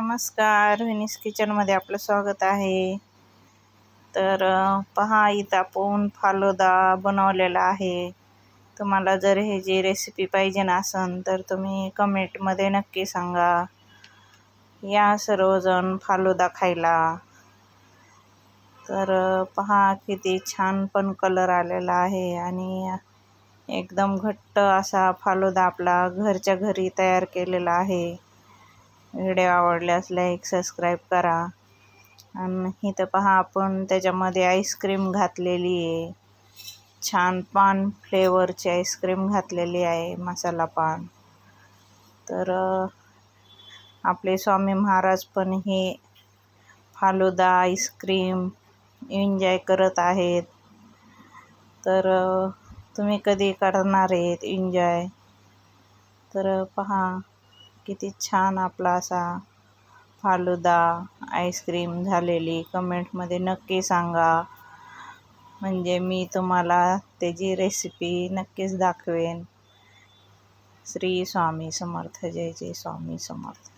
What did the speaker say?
नमस्कार, व्हिनिस किचनमध्ये आपलं स्वागत आहे. तर पहा, इथं आपण फालुदा बनवलेला आहे. तुम्हाला जर हे जी रेसिपी पाहिजे ना असेल तर तुम्ही कमेंटमध्ये नक्की सांगा. या सर्वजण फालुदा खायला. तर पहा किती छान पण कलर आलेला आहे आणि एकदम घट्ट असा फालुदा आपला घरच्या घरी तयार केलेला आहे. व्हिडिओ आवडल्यास लाईक सबस्क्राईब करा. आणि इथं पहा आपण त्याच्यामध्ये आईस्क्रीम घातलेली आहे. छान पान फ्लेवरची आईस्क्रीम घातलेली आहे, मसाला पान. तर आपले स्वामी महाराज पण हे फालुदा आईस्क्रीम एन्जॉय करत आहेत. तर तुम्ही कधी करणार आहेत एन्जॉय? तर पहा किती छान आपला असा फालुदा आईस्क्रीम झालेली. कमेंटमध्ये नक्की सांगा, म्हणजे मी तुम्हाला त्याची रेसिपी नक्कीच दाखवेन. श्री स्वामी समर्थ. जय जय स्वामी समर्थ.